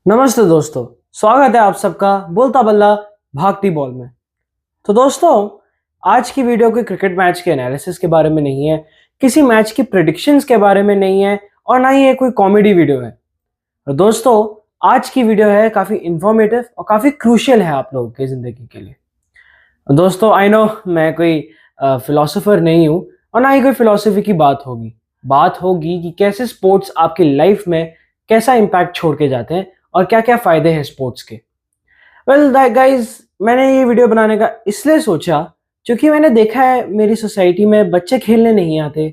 नमस्ते दोस्तों। स्वागत है आप सबका बोलता बल्ला भागती बॉल में। तो दोस्तों, आज की वीडियो कोई क्रिकेट मैच के एनालिसिस के बारे में नहीं है, किसी मैच की प्रेडिक्शंस के बारे में नहीं है और ना ही ये कोई कॉमेडी वीडियो है। और दोस्तों, आज की वीडियो है काफ़ी इंफॉर्मेटिव और काफ़ी क्रूशियल है आप लोगों की ज़िंदगी के लिए। दोस्तों, आई नो मैं कोई फिलोसोफर नहीं हूँ और ना ही कोई फिलोसफी की बात होगी कि कैसे स्पोर्ट्स आपकी लाइफ में कैसा इम्पैक्ट छोड़ के जाते हैं और क्या क्या फ़ायदे हैं स्पोर्ट्स के। वेल गाइज, मैंने ये वीडियो बनाने का इसलिए सोचा क्योंकि मैंने देखा है मेरी सोसाइटी में बच्चे खेलने नहीं आते।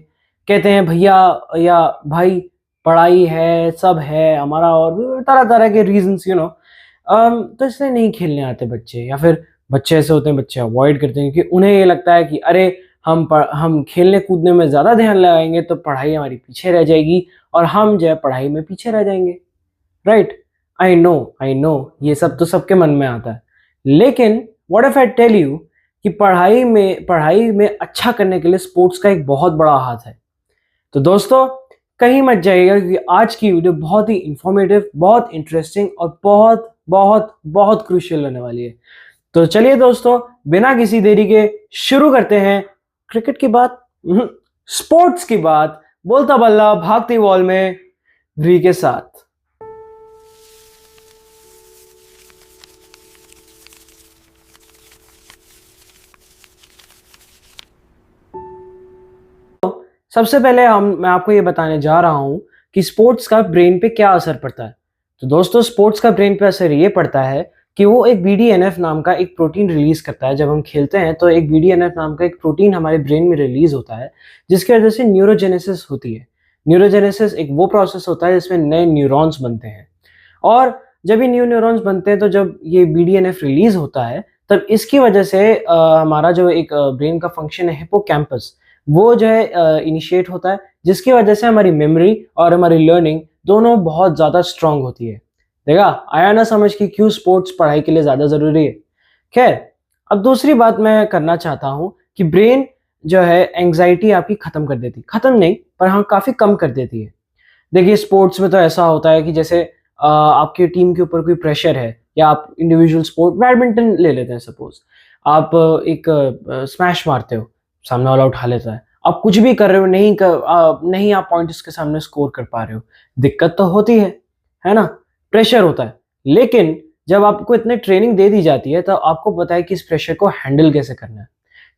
कहते हैं भैया या भाई, पढ़ाई है, सब है हमारा, और भी तरह तरह के रीजंस तो इसलिए नहीं खेलने आते बच्चे। या फिर बच्चे ऐसे होते हैं, बच्चे अवॉइड करते हैं क्योंकि उन्हें ये लगता है कि अरे हम खेलने कूदने में ज़्यादा ध्यान लगाएंगे तो पढ़ाई हमारी पीछे रह जाएगी और हम जो है पढ़ाई में पीछे रह जाएंगे। राइट? आई नो ये सब तो सबके मन में आता है। लेकिन what if I tell you कि पढ़ाई में अच्छा करने के लिए स्पोर्ट्स का एक बहुत बड़ा हाथ है। तो दोस्तों, कहीं मत जाइएगा क्योंकि आज की वीडियो बहुत ही इंफॉर्मेटिव, बहुत इंटरेस्टिंग और बहुत बहुत बहुत क्रूशियल होने वाली है। तो चलिए दोस्तों, बिना किसी देरी के शुरू करते हैं क्रिकेट की बात, स्पोर्ट्स की बात, बोलता बल्ला भागती बॉल में वी के साथ। सबसे पहले मैं आपको ये बताने जा रहा हूँ कि स्पोर्ट्स का ब्रेन पे क्या असर पड़ता है। तो दोस्तों, स्पोर्ट्स का ब्रेन पे असर ये पड़ता है कि वो एक BDNF नाम का एक प्रोटीन रिलीज करता है। जब हम खेलते हैं तो एक BDNF नाम का एक प्रोटीन हमारे ब्रेन में रिलीज होता है, जिसकी वजह से न्यूरोजेनेसिस होती है। न्यूरोजेनेसिस एक वो प्रोसेस होता है जिसमें नए न्यूरॉन्स बनते हैं, और जब ये न्यू न्यूरॉन्स बनते हैं तो जब ये BDNF रिलीज होता है तब इसकी वजह से हमारा जो एक ब्रेन का फंक्शन है हिप्पोकैम्पस, वो जो है इनिशिएट होता है, जिसकी वजह से हमारी मेमोरी और हमारी लर्निंग दोनों बहुत ज़्यादा स्ट्रांग होती है। देखा, आया ना समझ कि क्यों स्पोर्ट्स पढ़ाई के लिए ज़्यादा ज़रूरी है। खैर, अब दूसरी बात मैं करना चाहता हूँ कि ब्रेन जो है एंग्जाइटी आपकी ख़त्म कर देती, ख़त्म नहीं पर हाँ काफ़ी कम कर देती है। देखिए, स्पोर्ट्स में तो ऐसा होता है कि जैसे आपकी टीम के ऊपर कोई प्रेशर है, या आप इंडिविजुअल स्पोर्ट बैडमिंटन ले लेते हैं, सपोज आप एक स्मैश मारते हो, सामने वाला उठा लेता है, आप कुछ भी कर रहे हो, नहीं आप पॉइंट्स के सामने स्कोर कर पा रहे हो, दिक्कत तो होती है ना, प्रेशर होता है। लेकिन जब आपको इतने ट्रेनिंग दे दी जाती है तो आपको पता है कि इस प्रेशर को हैंडल कैसे करना है।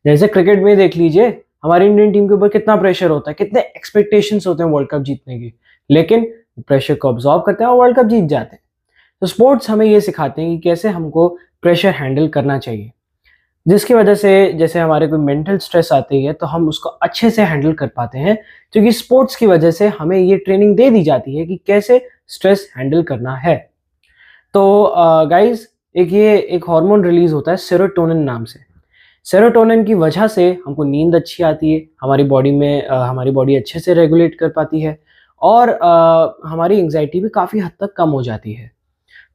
जैसे क्रिकेट में देख लीजिए, हमारी इंडियन टीम के ऊपर कितना प्रेशर होता है, कितने एक्सपेक्टेशंस होते हैं वर्ल्ड कप जीतने की, लेकिन प्रेशर को ऑब्जॉर्व करते हैं और वर्ल्ड कप जीत जाते हैं। तो स्पोर्ट्स हमें ये सिखाते हैं कि कैसे हमको प्रेशर हैंडल करना चाहिए, जिसकी वजह से जैसे हमारे कोई मेंटल स्ट्रेस आती है तो हम उसको अच्छे से हैंडल कर पाते हैं, क्योंकि स्पोर्ट्स की वजह से हमें ये ट्रेनिंग दे दी जाती है कि कैसे स्ट्रेस हैंडल करना है। तो गाइस, एक हार्मोन रिलीज होता है सेरोटोनिन नाम से। सेरोटोनिन की वजह से हमको नींद अच्छी आती है, हमारी बॉडी अच्छे से रेगुलेट कर पाती है, और हमारी एंग्जाइटी भी काफ़ी हद तक कम हो जाती है।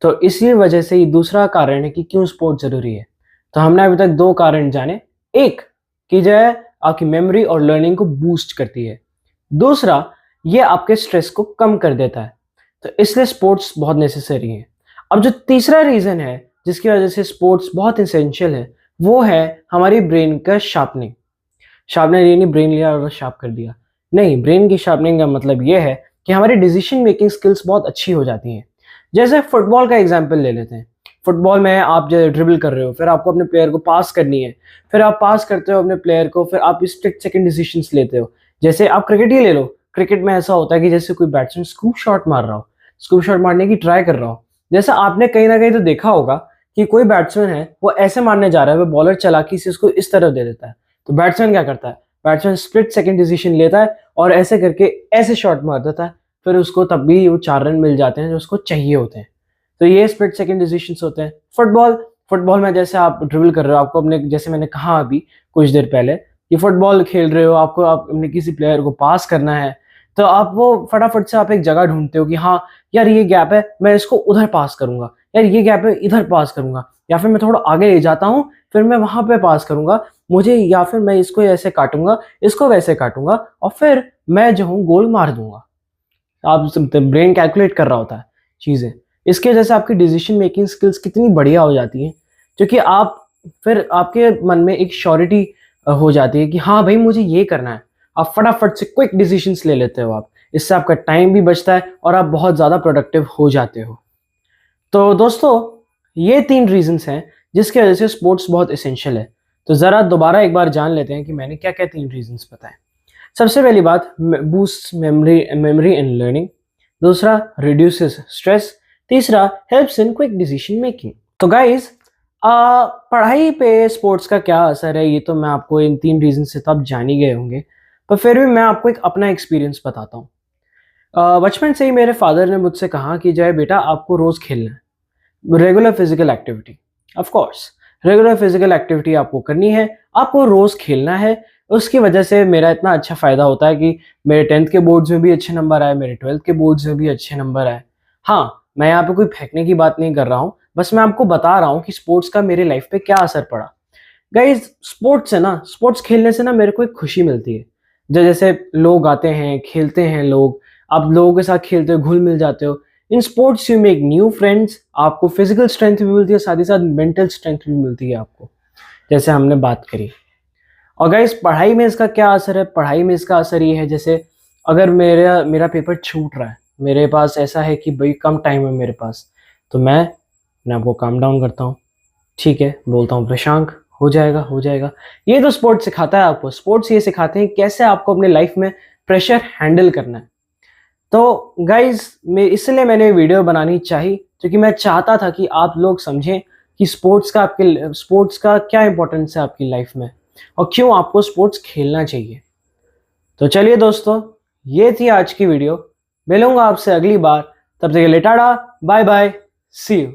तो इसी वजह से ये दूसरा कारण है कि क्यों स्पोर्ट ज़रूरी है। तो हमने अभी तक दो कारण जाने, एक कि जो है आपकी मेमोरी और लर्निंग को बूस्ट करती है, दूसरा ये आपके स्ट्रेस को कम कर देता है। तो इसलिए स्पोर्ट्स बहुत नेसेसरी है। अब जो तीसरा रीज़न है जिसकी वजह से स्पोर्ट्स बहुत इसेंशियल है, वो है हमारी ब्रेन का शार्पनिंग। शार्पनर ये नहीं ब्रेन लिया और शार्प कर दिया, नहीं, ब्रेन की शार्पनिंग का मतलब ये है कि हमारी डिसीजन मेकिंग स्किल्स बहुत अच्छी हो जाती हैं। जैसे फुटबॉल का एग्जांपल ले लेते हैं। फुटबॉल में आप जो ड्रिबल कर रहे हो, फिर आपको अपने प्लेयर को पास करनी है, फिर आप पास करते हो अपने प्लेयर को, फिर आप स्प्लिट सेकंड डिसीजंस लेते हो। जैसे आप क्रिकेट ही ले लो, क्रिकेट में ऐसा होता है कि जैसे कोई बैट्समैन स्कूप शॉट मार रहा हो, स्कूप शॉट मारने की ट्राई कर रहा हो, जैसे आपने कहीं ना कहीं तो देखा होगा कि कोई बैट्समैन है वो ऐसे मारने जा रहा है, वो बॉलर चालाकी से उसको इस तरफ दे देता है, तो बैट्समैन क्या करता है, बैट्समैन स्प्लिट सेकंड डिसीजन लेता है और ऐसे करके ऐसे शॉट मार देता है, फिर उसको तब भी वो 4 रन मिल जाते हैं जो उसको चाहिए होते हैं। तो ये स्प्लिट सेकंड डिसीजंस होते हैं। फुटबॉल में जैसे आप ड्रिबल कर रहे हो, आपको अपने, जैसे मैंने कहा अभी कुछ देर पहले कि फुटबॉल खेल रहे हो, आपको अपने किसी प्लेयर को पास करना है, तो आप वो फटाफट से आप एक जगह ढूंढते हो कि हाँ यार ये गैप है, मैं इसको उधर पास करूंगा, यार ये गैप है इधर पास करूंगा, या फिर मैं थोड़ा आगे ले जाता हूँ फिर मैं वहां पे पास करूंगा मुझे, या फिर मैं इसको ऐसे काटूंगा, इसको वैसे काटूंगा, और फिर मैं जो हूँ गोल मार दूंगा। आप ब्रेन कैलकुलेट कर रहा होता है चीजें। इसकी वजह से आपकी डिसीजन मेकिंग स्किल्स कितनी बढ़िया हो जाती हैं, क्योंकि आप फिर आपके मन में एक श्योरिटी हो जाती है कि हाँ भाई मुझे ये करना है। आप फटाफट से क्विक डिसीजंस ले लेते हो आप। इससे आपका टाइम भी बचता है और आप बहुत ज़्यादा प्रोडक्टिव हो जाते हो। तो दोस्तों, ये 3 रीज़न्स हैं जिसकी वजह से स्पोर्ट्स बहुत एसेंशियल है। तो ज़रा दोबारा एक बार जान लेते हैं कि मैंने क्या-क्या 3 रीज़न्स बताए। सबसे पहली बात, बूस्ट मेमोरी एंड लर्निंग। दूसरा, रिड्यूसेस स्ट्रेस। तीसरा, helps in quick decision making. तो गाइस, पढ़ाई पे स्पोर्ट्स का क्या असर है, ये तो मैं आपको इन 3 रीज़न से तो आप जान ही गए होंगे, पर फिर भी मैं आपको एक अपना एक्सपीरियंस बताता हूँ। बचपन से ही मेरे फादर ने मुझसे कहा कि जय बेटा, आपको रोज़ खेलना है, regular physical activity. Of course regular physical activity आपको करनी है, आपको रोज़ खेलना है। उसकी वजह से मेरा इतना अच्छा फ़ायदा होता है कि मेरे 10th के बोर्ड्स में भी अच्छे नंबर आए, मेरे 12th के बोर्ड्स में भी अच्छे नंबर आए। हाँ, मैं यहाँ पे कोई फेंकने की बात नहीं कर रहा हूँ, बस मैं आपको बता रहा हूँ कि स्पोर्ट्स का मेरे लाइफ पे क्या असर पड़ा। गाइज, स्पोर्ट्स खेलने से ना मेरे को एक खुशी मिलती है। जैसे लोग आते हैं, खेलते हैं लोग, आप लोगों के साथ खेलते हो, घुल मिल जाते हो। In sports you make new friends, आपको फिजिकल स्ट्रेंथ भी मिलती है, साथ ही साथ मेंटल स्ट्रेंथ भी मिलती है आपको, जैसे हमने बात करी। और गाइज, पढ़ाई में इसका क्या असर है? पढ़ाई में इसका असर ये है, जैसे अगर मेरा मेरा पेपर छूट रहा है, मेरे पास ऐसा है कि भाई कम टाइम है मेरे पास, तो मैं अपने आपको काम डाउन करता हूँ। ठीक है, बोलता हूँ प्रशांक, हो जाएगा हो जाएगा। ये तो स्पोर्ट्स सिखाता है आपको। स्पोर्ट्स ये सिखाते हैं कैसे आपको अपने लाइफ में प्रेशर हैंडल करना है। तो गाइज, इसलिए मैंने वीडियो बनानी चाहिए, क्योंकि मैं चाहता था कि आप लोग समझें कि स्पोर्ट्स का क्या इंपॉर्टेंस है आपकी लाइफ में और क्यों आपको स्पोर्ट्स खेलना चाहिए। तो चलिए दोस्तों, ये थी आज की वीडियो। मिलूंगा आपसे अगली बार, तब तक के लिए tata, bye bye, see you.